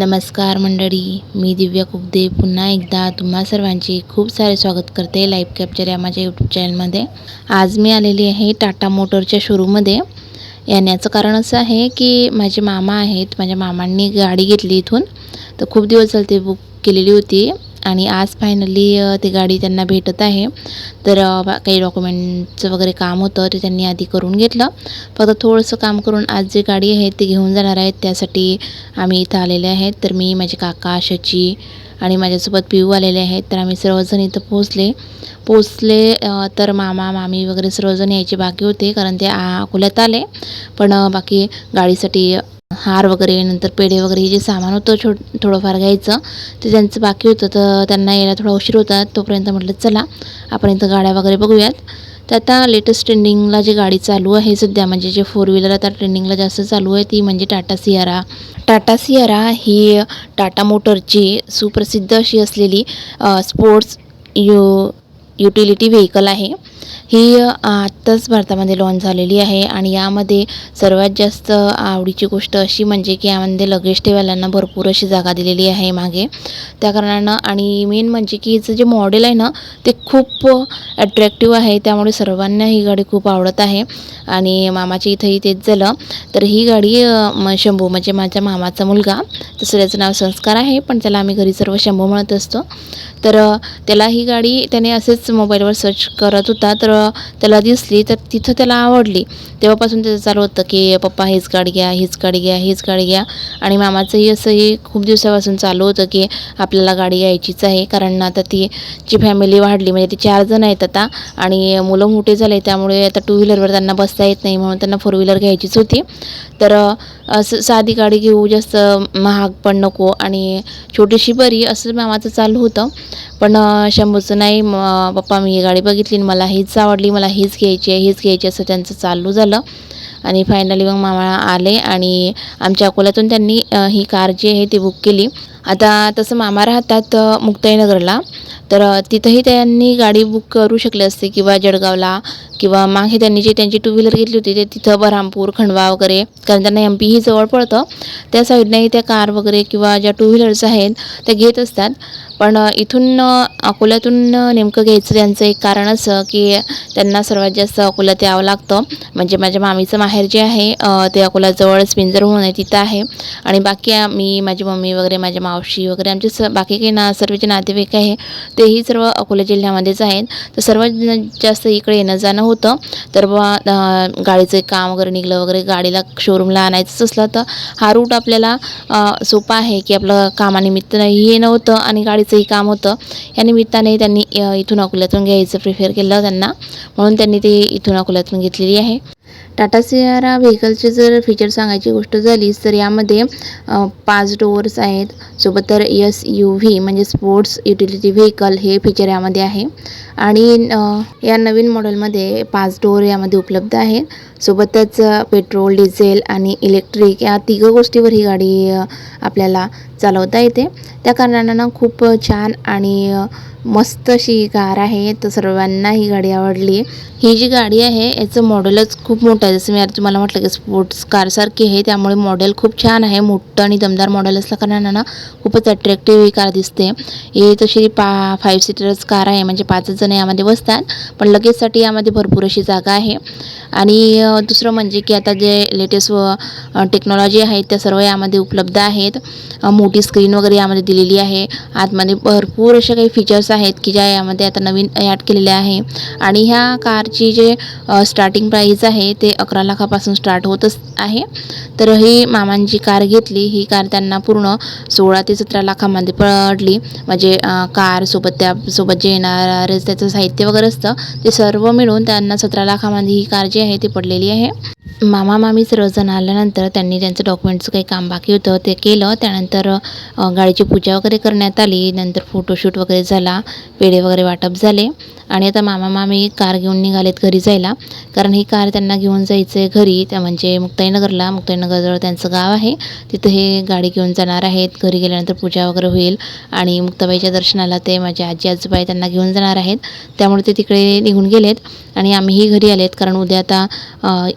नमस्कार मंडळी, मी दिव्या कुकदे पुन्हा एकदा तुम्हा सर्वांचे खूप सारे स्वागत करते लाईव्ह कॅप्चर या माझ्या यूट्यूब चॅनलमध्ये। आज मी आलेली आहे टाटा मोटरच्या शोरूममध्ये। येण्याचं कारण असं आहे की माझे मामा आहेत, माझ्या मामांनी गाडी घेतली इथून, तर खूप दिवस झाले ते बुक केलेली होती आणि आज फायनली ती गाडी त्यांना भेटत आहे। तर काही डॉक्युमेंटचं वगैरे काम होतं ते त्यांनी आधी करून घेतलं, फक्त थोडंसं काम करून आज जी गाडी आहे ती घेऊन जाणार आहेत, त्यासाठी आम्ही इथं आलेले आहेत। तर मी, माझे काका, शची आणि माझ्यासोबत पिऊ आलेले आहेत। तर आम्ही सर्वजण इथं पोचले तर मामा मामी वगैरे सर्वजण यायचे बाकी होते, कारण ते अकोल्यात आले, पण बाकी गाडीसाठी हार वगैरे नंतर पेढे वगैरे हे जे सामान होतं थोडंफार घ्यायचं ते त्यांचं बाकी होतं, तर त्यांना यायला थोडा उशीर होता। तोपर्यंत म्हटलं चला आपण इथं गाड्या वगैरे बघूयात। तर आता लेटेस्ट ट्रेंडिंगला जी गाडी चालू आहे सध्या, म्हणजे जे 4 व्हीलर आता ट्रेंडिंगला जास्त चालू आहे ती म्हणजे टाटा सियारा ही टाटा मोटरची सुप्रसिद्ध अशी असलेली स्पोर्ट्स युटिलिटी व्हेकल आहे। ही आत्ताच भारतामध्ये लॉन्च झालेली आहे आणि यामध्ये सर्वात जास्त आवडीची गोष्ट अशी म्हणजे की यामध्ये लगेज ठेवायला भरपूर अशी जागा दिलेली आहे मागे, त्या कारणानं। आणि मेन म्हणजे की हिचं जे मॉडेल आहे ना ते खूप अट्रॅक्टिव्ह आहे, त्यामुळे सर्वांना ही गाडी खूप आवडत आहे। आणि मामाच्या इथंही तेच झालं। तर ही गाडी शंभू म्हणजे माझ्या मामाचा मुलगा, तसं त्याचं नाव संस्कार आहे, पण त्याला आम्ही घरी सर्व शंभू म्हणत असतो। तर त्याला ही गाडी त्याने असेच मोबाईलवर सर्च करत होता, तर त्याला दिसली, तर तिथं त्याला आवडली। तेव्हापासून त्याचं चालू होतं की पप्पा हीच गाडी घ्या, हीच गाडी घ्या, हीच गाडी घ्या। आणि मामाचंही असंही खूप दिवसापासून चालू होतं की आपल्याला गाडी घ्यायचीच आहे, कारण आता ची फॅमिली वाढली, म्हणजे ते 4 जण आहेत आता आणि मुलं मोठे झाले, त्यामुळे आता 2 व्हीलरवर त्यांना बसता येत नाही, म्हणून त्यांना 4 व्हीलर घ्यायचीच होती। तर असं साधी गाडी घेऊ, जास्त महाग पण नको आणि छोटीशी बरी, असं मामाचं चालू होतं। पण शंभूचं नाही, पप्पा मी ही गाडी बघितली आणि मला हीच आवडली, मला हीच घ्यायची आहे असं त्यांचं चालू झालं। आणि फायनली मग मामा आले आणि आमच्या अकोल्यातून त्यांनी ही कार जी आहे ती बुक केली। आता तसं मामा राहतात मुक्ताईनगरला, तर तिथंही त्यांनी गाडी बुक करू शकले असते, किंवा जळगावला, किंवा मागे त्यांनी जी त्यांची 2 व्हीलर घेतली होती ते तिथं बऱ्हामपूर, खंडवा वगैरे, कारण त्यांना MP ही जवळ पडतं, त्या साईडनेही त्या कार वगैरे किंवा ज्या 2 व्हीलर्स आहेत त्या घेत असतात। पण इथून अकोल्यातून नेमकं घ्यायचं त्यांचं एक कारण असं की त्यांना सर्वात जास्त अकोल्यात यावं लागतं, म्हणजे माझ्या मामीचं माहेर जे आहे ते अकोल्याजवळ पिंजर म्हणून आहे, तिथं आहे। आणि बाकी मी, माझी मम्मी वगैरे, माझ्या मावशी वगैरे, आमचे बाकी काही सर्व जे नातेवाईक आहे तेही सर्व अकोला जिल्ह्यामध्येच आहेत, तर सर्वात जास्त इकडे येणं जाणं होतं। तर गाडीचं एक काम वगैरे निघलं वगैरे, गाडीला शोरूमला आणायचं असलं तर हा रूट आपल्याला सोपा आहे की आपलं कामानिमित्तानंही येणं होतं आणि गाडीचंही काम होतं। या निमित्ताने त्यांनी इथून अकोल्यातून घ्यायचं प्रिफर केलं त्यांना, म्हणून त्यांनी ते इथून अकोल्यातून घेतलेली आहे। टाटा सियारा व्हेकलचे जर फीचर सांगायची गोष्ट झालीच तर यामध्ये 5 डोअर्स आहेत, सोबत तर SUV म्हणजे स्पोर्ट्स युटिलिटी व्हेकल हे फीचर यामध्ये आहे। आणि या नवीन मॉडेलमध्ये 5 डोअर यामध्ये उपलब्ध आहेत, सोबतच पेट्रोल, डिझेल आणि इलेक्ट्रिक या 3 गोष्टीवर ही गाडी आपल्याला चालवता येते। त्या कारणानं खूप छान आणि मस्त अशी कार आहे, तर सर्वांना ही गाडी आवडली। ही जी गाडी आहे याचं मॉडेलच खूप मोठं आहे, जसं मी आता तुम्हाला म्हटलं की स्पोर्ट्स कारसारखी आहे, त्यामुळे मॉडेल खूप छान आहे, मोठं आणि दमदार मॉडेल असल्या कारणानं खूपच अट्रॅक्टिव्ह ही कार दिसते। ही तशी 5 सीटरच कार आहे, म्हणजे 5 जण यामध्ये बसतात, पण लगेजसाठी यामध्ये भरपूर अशी जागा आहे। आणि दुसरं म्हणजे की आता जे लेटेस्ट टेक्नॉलॉजी आहे त्या सर्व यामध्ये उपलब्ध आहेत। मोठी स्क्रीन वगैरे यामध्ये दिलेली आहे, आतमध्ये भरपूर असे काही फीचर्स आहेत की ज्या यामध्ये आता नवीन ॲड केलेले आहे। आणि ह्या कारची जे स्टार्टिंग प्राईस आहे ते 11 लाखापासून स्टार्ट होतच आहे। तर ही मामांची कार घेतली, ही कार त्यांना पूर्ण 16 ते 17 लाखामध्ये पडली, म्हणजे कार त्यासोबत जे येणार त्याचं साहित्य वगैरे असतं ते सर्व मिळून त्यांना 17 लाखामध्ये ही कार जी आहे ती पडलेली आहे। मामा मामी सर्वजण आल्यानंतर त्यांनी त्यांचं डॉक्युमेंटचं काही काम बाकी होतं ते केलं, त्यानंतर गाडीची पूजा वगैरे करण्यात आली, नंतर फोटोशूट वगैरे झाला, पेढे वगैरे वाटप झाले आणि आता मामा मामी कार घेऊन निघालेत घरी जायला, कारण ही कार त्यांना घेऊन जायचं आहे घरी, त्या म्हणजे मुक्ताईनगरजवळ त्यांचं गाव आहे, तिथं हे गाडी घेऊन जाणार आहेत। घरी गेल्यानंतर पूजा वगैरे होईल आणि मुक्ताबाईच्या दर्शनाला ते माझे आजी आजोबा त्यांना घेऊन जाणार आहेत, त्यामुळे ते तिकडे निघून गेलेत आणि आम्हीही घरी आलेत, कारण उद्या आता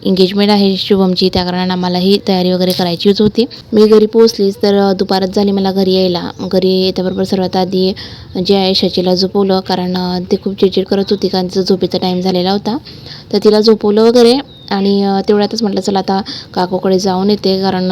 एंगेजमेंट आहे शुभमची, त्या कारणानं आम्हाला ही तयारी वगैरे करायचीच होती. मी घरी पोहोचलीच तर दुपारच झाली मला घरी यायला. घरी येल्याबरोबर सर्वात आधी जे आहे शचीला झोपवलं, कारण ती खूप चिडचिड करत होती, कारण तिचा झोपेचा टाईम झालेला होता. तर तिला झोपवलं वगैरे आणि तेवढ्यातच म्हटलं चला आता काकूकडे जाऊन येते, कारण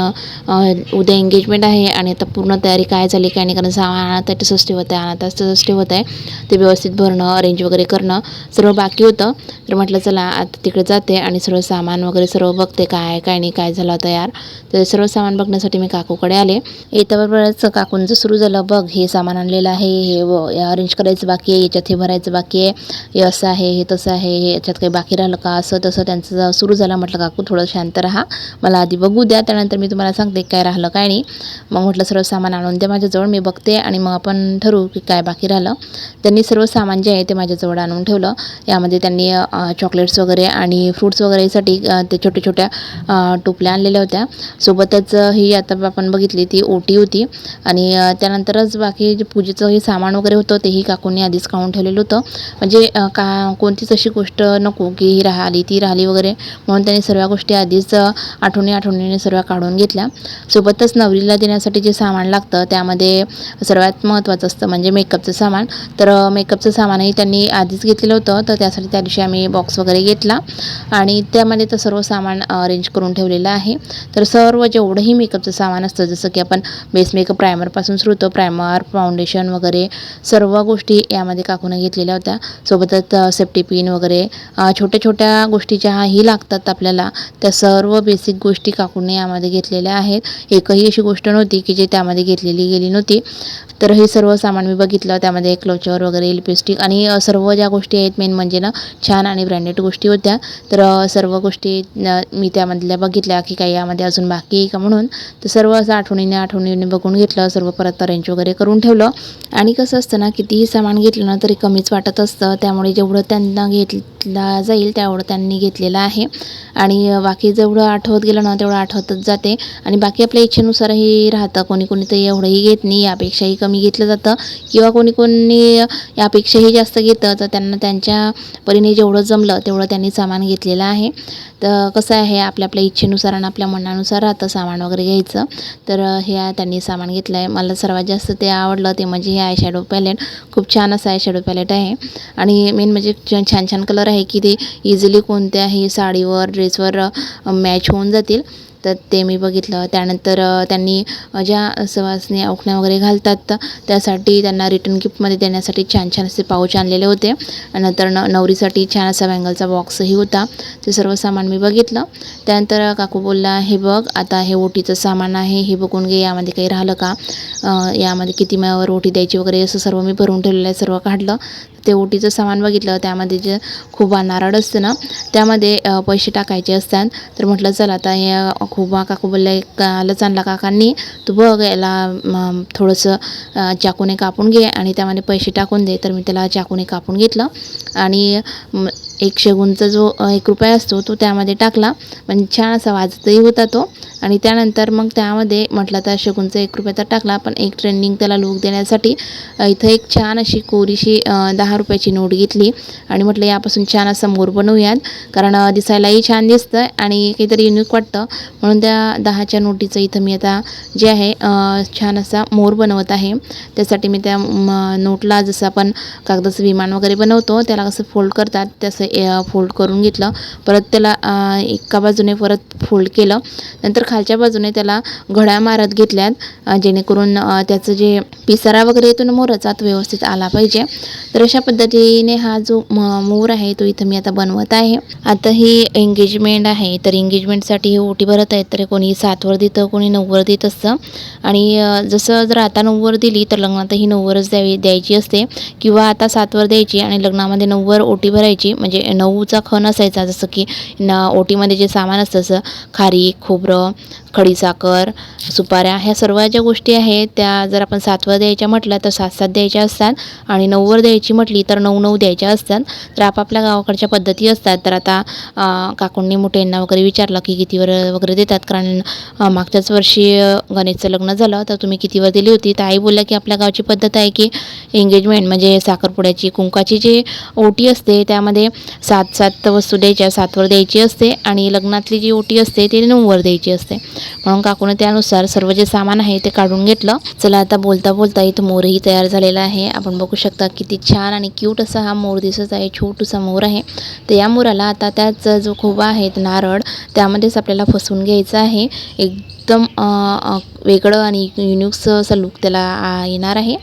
उद्या एंगेजमेंट आहे आणि आता पूर्ण तयारी काय झाली काय नाही, कारण सामान आणता तसंच ठेवत आहे, आणता तसंच ठेवत आहे, ते व्यवस्थित भरणं अरेंज वगैरे करणं सर्व बाकी होतं. तर म्हटलं चला आता तिकडे जाते आणि सर्व सामान वगैरे सर्व बघते काय काय नाही काय झालं तयार. तर सर्व सामान बघण्यासाठी मी काकूकडे आले. येताबरोबरच काकूंचं सुरू झालं, बघ हे सामान आणलेलं आहे, हे अरेंज करायचं बाकी आहे, याच्यात हे भरायचं बाकी आहे, हे असं आहे, हे तसं आहे, हे याच्यात काही बाकी राहिलं का, असं तसं त्यांचं सुरू झालं. म्हटलं काकू थोडं शांत राहा, मला आधी बघू द्या, त्यानंतर मी तुम्हाला सांगते काय राहिलं काय नाही. मग म्हटलं सर्व सामान आणून द्या माझ्याजवळ, मी बघते आणि मग आपण ठरवू की काय बाकी राहिलं. त्यांनी सर्व सामान जे आहे ते माझ्याजवळ आणून ठेवलं. यामध्ये त्यांनी चॉकलेट्स वगैरे आणि फ्रूट्स वगैरेसाठी ते छोट्या छोट्या टोपल्या आणलेल्या होत्या. सोबतच ही आता आपण बघितली ती ओटी होती आणि त्यानंतरच बाकी जे पूजेचं हे सामान वगैरे होतं तेही काकूंनी आधीच काढून ठेवलेलं होतं. म्हणजे कोणतीच अशी गोष्ट नको की ही राहिली ती राहिली वगैरे, म्हणून त्यांनी सर्व गोष्टी आधीच आठवणीने सर्व काढून घेतल्या. सोबतच नवरीला देण्यासाठी जे सामान लागतं त्यामध्ये सर्वात महत्त्वाचं असतं म्हणजे मेकअपचं सामान. तर मेकअपचं सामानही त्यांनी आधीच घेतलेलं होतं, तर त्यासाठी त्या दिवशी आम्ही बॉक्स वगैरे घेतला आणि त्यामध्ये तर सर्व सामान अरेंज करून ठेवलेलं आहे. तर सर्व जेवढंही मेकअपचं सामान असतं, जसं की आपण बेस मेकअप प्रायमरपासून सुरू होतं, प्रायमर फाउंडेशन वगैरे सर्व गोष्टी यामध्ये काकूनं घेतलेल्या होत्या. सोबतच सेफ्टी पिन वगैरे छोट्या छोट्या गोष्टी ज्याही लागतात आपल्याला, त्या सर्व बेसिक गोष्टी काकूने यामध्ये घेतलेल्या आहेत. एकही अशी गोष्ट नव्हती की जे त्यामध्ये घेतलेली गेली नव्हती. तर हे सर्व सामान मी बघितलं, त्यामध्ये क्लोचर वगैरे लिपस्टिक आणि सर्व ज्या गोष्टी आहेत मेन म्हणजे ना छान आणि ब्रँडेड गोष्टी होत्या. तर सर्व गोष्टी मी त्यामधल्या बघितल्या की काही यामध्ये अजून बाकी आहे का म्हणून. तर सर्व असं आठवणीने बघून घेतलं, सर्व परत अरेंज वगैरे करून ठेवलं. आणि कसं असतं ना, कितीही सामान घेतलं ना तरी कमीच वाटत असतं, त्यामुळे जेवढं त्यांना घेतला जाईल तेवढं त्यांनी घेतलेलं आहे आणि बाकी जेवढं आठवत गेलं ना तेवढं आठवतच जाते आणि बाकी आपल्या इच्छेनुसारही राहतं. कोणी तर एवढंही घेत नाही, यापेक्षाही कमी घेतलं जातं किंवा कोणी यापेक्षाही जास्त घेतं. तर त्यांना त्यांच्या परीने जेवढं जमलं तेवढं त्यांनी सामान घेतलेलं आहे. तर कसं आहे आपल्या इच्छेनुसार आणि आपल्या मनानुसार राहतं सामान वगैरे घ्यायचं. तर हे त्यांनी सामान घेतलं आहे. मला सर्वात जास्त ते आवडलं ते म्हणजे हे आय शॅडो पॅलेट. खूप छान असं आय शॅडो पॅलेट आहे आणि मेन म्हणजे छान छान कलर आहे की ते इझिली कोणत्याही साडीवर ड्रेसवर मॅच होऊन जातील. तर ते मी बघितलं. त्यानंतर त्यांनी ज्या सवासणी औक्षण्या वगैरे घालतात त्यासाठी त्यांना रिटर्न गिफ्टमध्ये देण्यासाठी छान असे पाऊच आणलेले होते. नंतर नवरीसाठी छान असा बँगलचा बॉक्सही होता. ते सर्व सामान मी बघितलं. त्यानंतर काकू बोलला, हे बघ आता हे ओटीचं सामान आहे, हे बघून घे यामध्ये काही राहिलं का, यामध्ये किती मायावर ओटी द्यायची वगैरे असं सर्व मी भरून ठेवलेलं आहे. सर्व काढलं. ते ओटीचं सामान बघितलं, त्यामध्ये जे खूप नारळ असते ना त्यामध्ये पैसे टाकायचे असतात. तर म्हटलं चल आता हे खूप काकू बोलले, कालच आणला काकांनी, तू बघ याला थोडंसं चाकूने कापून घे आणि त्यामध्ये पैसे टाकून दे. तर मी त्याला चाकूने कापून घेतलं आणि 1 शेगुणचा जो 1 रुपया असतो तो त्यामध्ये टाकला. म्हणजे छान असा वाजतही होता तो. आणि त्यानंतर मग त्यामध्ये म्हटलं तर शेगुणचा 1 रुपया तर टाकला, पण एक ट्रेंडिंग त्याला लूक देण्यासाठी इथं एक छान अशी कोरीशी 10 रुपयाची नोट घेतली आणि म्हटलं यापासून छान असा मोर बनवूयात, कारण दिसायलाही छान दिसतं आणि काहीतरी युनिक वाटतं. म्हणून त्या 10च्या नोटीचं इथं मी आता जे आहे छान असा मोर बनवत आहे. त्यासाठी मी त्या नोटला जसं आपण कागदाचं विमान वगैरे बनवतो त्याला कसं फोल्ड करतात तसं फोल्ड करून घेतलं. परत त्याला एका बाजूने परत फोल्ड केलं. नंतर खालच्या बाजूने त्याला घड्या मारत घेतल्यात, जेणेकरून त्याचं जे पिसारा वगैरे येतो ना मोराचा तो व्यवस्थित आला पाहिजे. तर अशा पद्धतीने हा जो मोर आहे तो इथं मी आता बनवत आहे. आता ही एंगेजमेंट आहे, तर एंगेजमेंटसाठी ही ओटी भरत आहेत. तर कोणी 7 वर देतं, कोणी 9 वर देत असतं आणि जसं जर आता 9 वर दिली तर लग्नातही 9 वरच द्यायची असते किंवा आता 7 वर द्यायची आणि लग्नामध्ये 9 वर ओटी भरायची. म्हणजे 9चा खण असायचा, जसं की ओटीमध्ये जे सामान असतं जसं खारीक, खोबरं, खडीसाखर, सुपाऱ्या, ह्या सर्व ज्या गोष्टी आहेत त्या जर आपण 7वर द्यायच्या म्हटलं तर 7-7 द्यायच्या असतात आणि 9वर द्यायची म्हटली तर 9-9 द्यायच्या असतात. तर आपापल्या गावाकडच्या पद्धती असतात. तर आता काकूंनी मोठ्यांना वगैरे विचारलं की कितीवर वगैरे देतात, कारण मागच्याच वर्षी गणेशचं लग्न झालं तर तुम्ही कितीवर दिली होती. तर आई बोलल्या की आपल्या गावची पद्धत आहे की एंगेजमेंट म्हणजे साखरपुड्याची कुंकाची जी ओटी असते त्यामध्ये 7-7 वस्तू द्यायच्या, 7वर द्यायची असते आणि लग्नातली जी ओटी असते ती 9वर द्यायची असते. म्हणून काकूने त्यानुसार सर्व जे सामान आहे ते काढून घेतलं. चला आता बोलता बोलता इथं मोरही तयार झालेला आहे. आपण बघू शकता किती छान आणि क्यूट असा हा मोर दिसत आहे. छोटूसा मोर आहे. तर या मोराला आता त्याच जो खोबा आहे नारळ त्यामध्येच आपल्याला फसवून घ्यायचं आहे. एकदम वेगळं आणि युनिक्स असं लुक त्याला येणार आहे.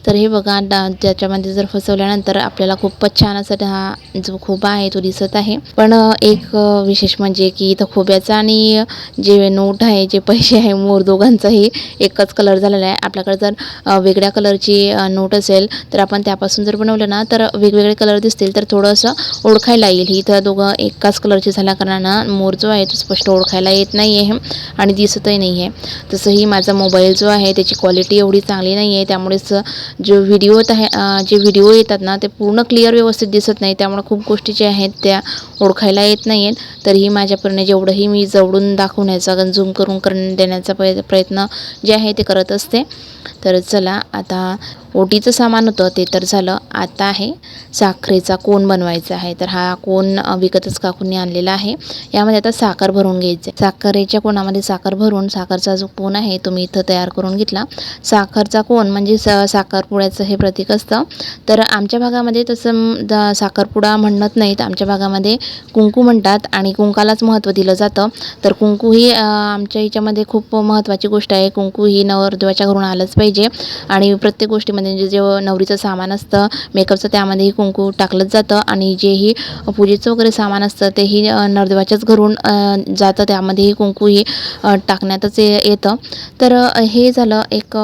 तर हे बघा त्याच्यामध्ये जर फसवल्यानंतर आपल्याला खूपच छान असं हा जो खोबा आहे तो दिसत आहे. पण एक विशेष म्हणजे की इथं खोब्याचा आणि जे नोट आहे, जे पैसे आहे, मोर दोघांचाही एकच कलर झालेला आहे. आपल्याकडे जर वेगळ्या कलरची नोट असेल तर आपण त्यापासून जर बनवलं ना तर वेगवेगळे कलर दिसतील तर थोडंसं ओळखायला येईल. इथं दोघं एकाच कलरचे झाल्या कारणानं मोर जो आहे तो स्पष्ट ओळखायला येत नाही आहे आणि दिसतही नाही आहे. तसंही माझा मोबाईल जो आहे त्याची क्वालिटी एवढी चांगली नाही आहे, त्यामुळेच जे व्हिडिओ येतात ना ते पूर्ण क्लिअर व्यवस्थित दिसत नाही. त्यामुळे खूप गोष्टी ज्या आहेत त्या ओळखायला येत नाही आहेत. तरीही माझ्यापर्यंत जेवढंही मी जवळून दाखवण्याचा, झूम करून देण्याचा प्रयत्न जे आहे ते करत असते. तर चला आता ओटीचं सामान होतं ते तर झालं. आता आहे साखरेचा कोन बनवायचा आहे. तर हा कोन विकतच काकूंनी आणलेला आहे. यामध्ये आता साखर भरून घ्यायची. साखरेच्या कोणामध्ये साखर भरून साखरचा जो कोन आहे तो मी इथं तयार करून घेतला. साखरचा कोन म्हणजे साखरपुड्याचं हे प्रतीक असतं. तर आमच्या भागामध्ये तसं साखरपुडा म्हणत नाहीत. आमच्या भागामध्ये कुंकू म्हणतात आणि कुंकालाच महत्त्व दिलं जातं. तर कुंकू ही आमच्या ह्याच्यामध्ये खूप महत्त्वाची गोष्ट आहे. कुंकू ही नवरदेवाच्या घरून आलंच पाहिजे आणि प्रत्येक गोष्टीमध्ये म्हणजे जे नवरीचं सामान असतं मेकअपचं त्यामध्येही कुंकू टाकलंच जातं आणि जेही पूजेचं वगैरे सामान असतं तेही नवरदेवाच्याच घरून जातं, त्यामध्येही कुंकू ही टाकण्यातच येतं. तर हे झालं एक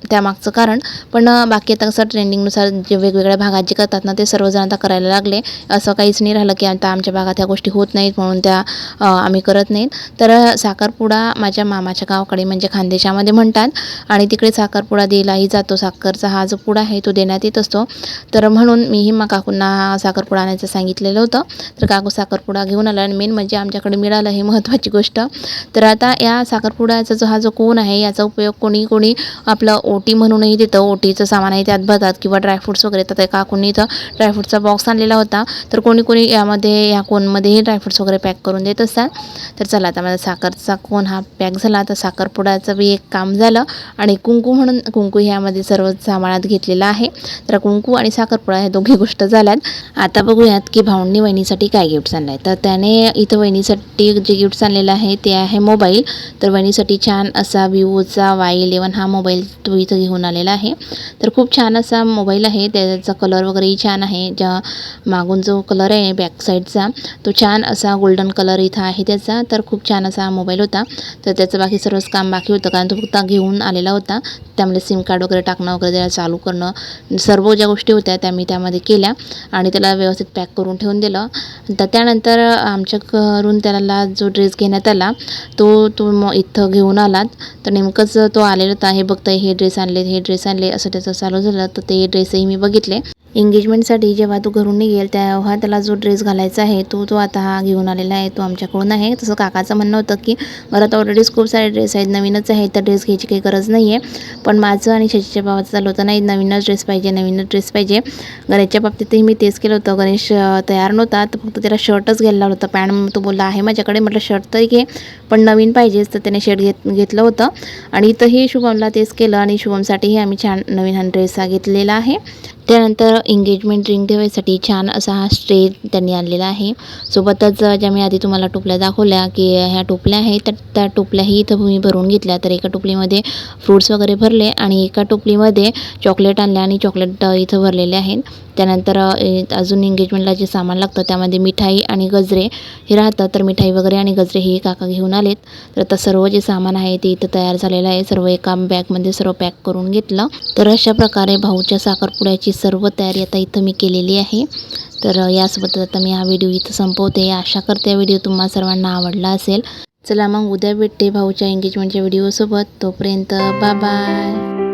त्यामागचं कारण. पण बाकी आता कसं ट्रेंडिंगनुसार जे वेगवेगळ्या भागात जे करतात ना ते सर्वजण आता करायला लागले. असं काहीच नाही राहिलं की आता आमच्या भागात ह्या गोष्टी होत नाहीत म्हणून त्या आम्ही करत नाहीत. तर साखरपुडा माझ्या मामाच्या गावाकडे म्हणजे खानदेशामध्ये म्हणतात आणि तिकडे साखरपुडा दिलाही जातो. साखरचा हा जो पुडा आहे तो देण्यात येत असतो. तर म्हणून मीही काकूंना साखरपुडा आणायचं सांगितलेलं होतं. तर काकू साखरपुडा घेऊन आला आणि मेन म्हणजे आमच्याकडे मिळालं ही महत्त्वाची गोष्ट. तर आता या साखरपुड्याचा हा जो कोन आहे याचा उपयोग कोणी आपलं ओटी म्हणूनही देतं. ओटीचं सामान आहे त्यात भरतात किंवा ड्रायफ्रूट्स वगैरे. तर काकूंनी इथं ड्रायफ्रूटचा बॉक्स आणलेला होता. तर कोणी यामध्ये या कोनमध्येही ड्रायफ्रूट्स वगैरे पॅक करून देत असतात. तर चला आता माझा साखरचा कोन हा पॅक झाला. तर साखरपुड्याचं बी एक काम झालं आणि कुंकू ह्यामध्ये सर्व सामानात घेतलेला आहे. तर कुंकू आणि साखरपुडा ह्या दोघी गोष्ट झाल्यात. आता बघूयात की भाऊंनी वहिनीसाठी काय गिफ्ट्स आणलं आहे. तर त्याने इथं वहिनीसाठी जे गिफ्ट्स आणलेलं आहे ते आहे मोबाईल. तर वहिनीसाठी छान असा विवोचा Y11 हा मोबाईल तो इथं घेऊन आलेला आहे. तर खूप छान असा मोबाईल आहे. त्याचा कलर वगैरेही छान आहे. ज्या मागून जो कलर आहे बॅक साईडचा तो छान असा गोल्डन कलर इथं आहे त्याचा. तर खूप छान असा मोबाईल होता. तर त्याचं बाकी सर्वच काम बाकी होतं कारण तो फक्त घेऊन आलेला होता. त्यामध्ये सिम कार्ड वगैरे टाकणं वगैरे त्याला चालू करणं सर्व ज्या गोष्टी होत्या त्या मी त्यामध्ये केल्या आणि त्याला व्यवस्थित पॅक करून ठेवून दिलं. तर त्यानंतर आमच्या घरून त्याला जो ड्रेस घेण्यात आला तो इथं घेऊन आलात. तर नेमकंच तो आलेला होता. हे बघताय हे ड्रेस आणले असं त्याचं चालू झालं. तर ते ड्रेसही मी बघितले. एंगेजमेंटसाठी जेव्हा तो घरून निघेल तेव्हा त्याला जो ड्रेस घालायचा आहे तो आता हा घेऊन आलेला आहे. तो आमच्याकडून आहे. तसं काकाचं म्हणणं होतं की घरात ऑलरेडीच खूप सारे ड्रेस आहेत, नवीनच आहे तर ड्रेस घ्यायची काही गरज नाही आहे. पण माझं आणि शशीच्या भावाचं चालू होतं नाही नवीनच ड्रेस पाहिजे. गणेशच्या बाबतीतही मी तेच केलं होतं. गणेश तयार नव्हता तर फक्त त्याला शर्टच घ्यायला लावलं होतं. पॅन्ट तो बोलला आहे माझ्याकडे. म्हटलं शर्ट तरी घे पण नवीन पाहिजेच. तर त्याने शर्ट घेतलं होतं आणि इथंही शुभमला तेच केलं आणि शुभमसाठीही आम्ही छान नवीन हा ड्रेस घेतलेला आहे. त्यानंतर एंगेजमेंट रिंग ठेवायसाठी छान असा हा स्ट्रे त्यांनी आणलेला आहे. सोबतच ज्या मी आधी तुम्हाला टोपल्या दाखवल्या की ह्या टोपल्या आहेत तर त्या टोपल्याही इथं मी भरून घेतल्या. तर एका टोपलीमध्ये फ्रूट्स वगैरे भरले आणि एका टोपलीमध्ये चॉकलेट आणले आणि चॉकलेट इथं भरलेले आहेत. त्यानंतर अजून एंगेजमेंटला जे सामान लागतं त्यामध्ये मिठाई आणि गजरे हे राहतं. तर मिठाई वगैरे आणि गजरे हे काका घेऊन आलेत. तर आता सर्व जे सामान आहे ते इथं तयार झालेलं आहे. सर्व एका बॅगमध्ये सर्व पॅक करून घेतलं. तर अशा प्रकारे भाऊच्या साखरपुड्याची सर्व तयारी आता इथं मी केलेली आहे. तर यासोबत आता मी हा व्हिडिओ इथं संपवते. आशा करते व्हिडिओ तुम्हा सर्वांना आवडला असेल. चला मग उद्या भेटते भाऊच्या एंगेजमेंटच्या व्हिडिओसोबत. तोपर्यंत बाय बाय.